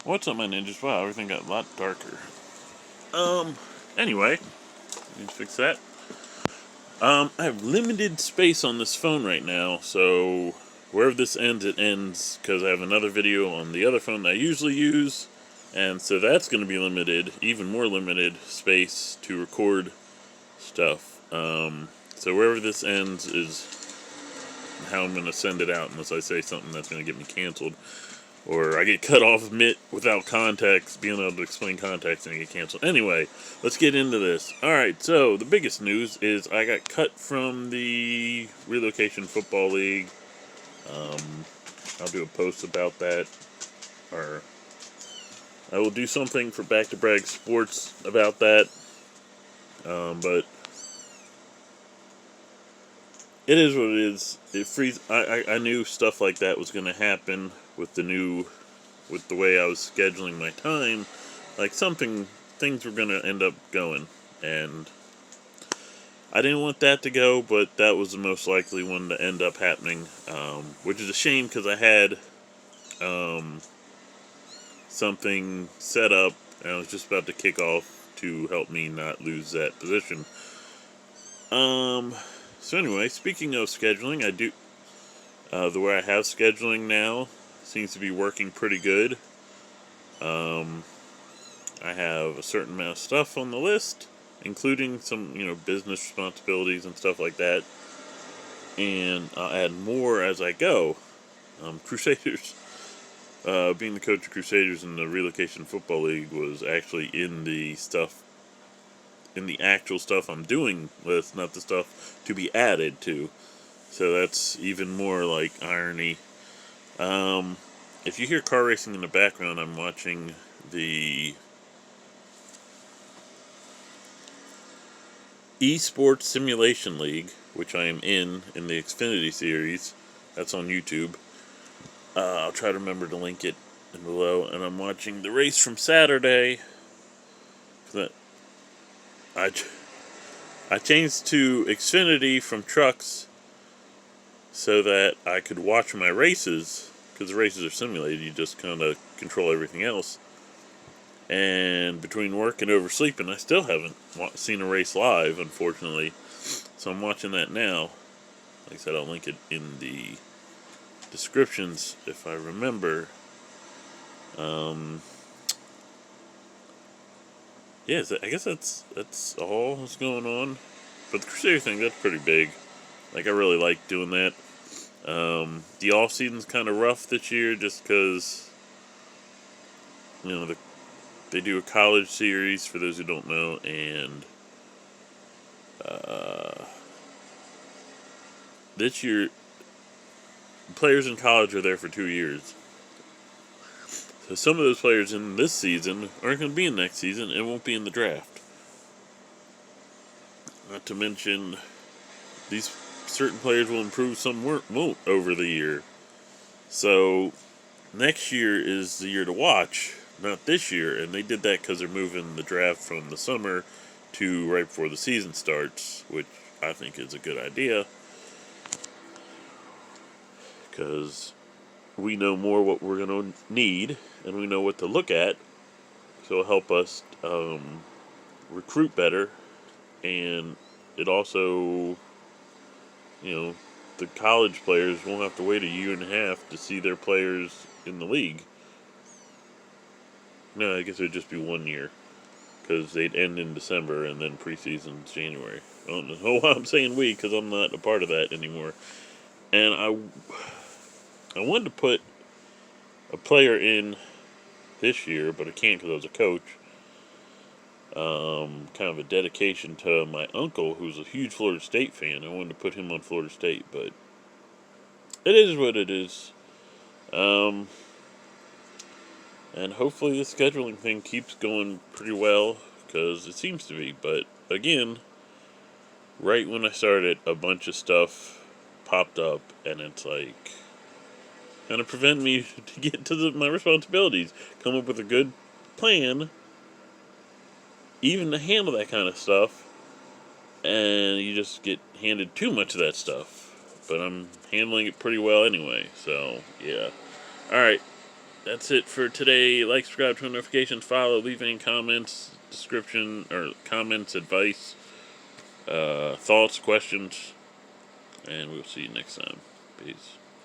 What's up, my ninjas? Wow, everything got a lot darker. Anyway, need to fix that. I have limited space on this phone right now, so wherever this ends, it ends, because I have another video on the other phone that I usually use, and so that's going to be limited, even more limited space to record stuff. So wherever this ends is how I'm going to send it out, unless I say something that's going to get me canceled. Or I get cut off mid without context, being able to explain context, and I get canceled. Anyway, let's get into this. Alright, so the biggest news is I got cut from the Relocation Football League. I'll do a post about that. Or I will do something for Back to Brag Sports about that. But it is what it is. It frees. I knew stuff like that was going to happen with the way I was scheduling my time. Like things were going to end up going, and I didn't want that to go, but that was the most likely one to end up happening, which is a shame because I had something set up, and I was just about to kick off to help me not lose that position. So anyway, speaking of scheduling, I do the way I have scheduling now seems to be working pretty good. I have a certain amount of stuff on the list, including some, business responsibilities and stuff like that. And I'll add more as I go. Crusaders, being the coach of Crusaders in the Relocation Football League was actually in the actual stuff I'm doing list, not the stuff to be added to. So that's even more like irony. If you hear car racing in the background, I'm watching the Esports Simulation League, which I am in the Xfinity series. That's on YouTube. I'll try to remember to link it in below. And I'm watching the race from Saturday. I changed to Xfinity from trucks so that I could watch my races, because the races are simulated. You just kind of control everything else. And between work and oversleeping, I still haven't seen a race live, unfortunately. So I'm watching that now. Like I said, I'll link it in the descriptions if I remember. Yeah, I guess that's all that's going on. But the Crusader thing, that's pretty big. Like, I really like doing that. The off season's kind of rough this year, just because they do a college series for those who don't know, and this year players in college are there for 2 years. So some of those players in this season aren't going to be in next season and won't be in the draft. Not to mention, these certain players will improve, some won't over the year. So next year is the year to watch, not this year. And they did that because they're moving the draft from the summer to right before the season starts, which I think is a good idea. Because we know more what we're going to need, and we know what to look at, so it'll help us recruit better. And it also, the college players won't have to wait a year and a half to see their players in the league. No, I guess it would just be 1 year, because they'd end in December and then preseason's January. I don't know why I'm saying we, because I'm not a part of that anymore. And I wanted to put a player in this year, but I can't because I was a coach. Kind of a dedication to my uncle, who's a huge Florida State fan. I wanted to put him on Florida State, but it is what it is. And hopefully the scheduling thing keeps going pretty well, because it seems to be. But again, right when I started, a bunch of stuff popped up, and it's like kind of prevent me to get to my responsibilities, come up with a good plan, even to handle that kind of stuff, and you just get handed too much of that stuff. But I'm handling it pretty well anyway, so yeah. Alright, that's it for today. Like, subscribe, turn notifications, follow, leave any comments, description, or comments, advice, thoughts, questions, and we'll see you next time. Peace.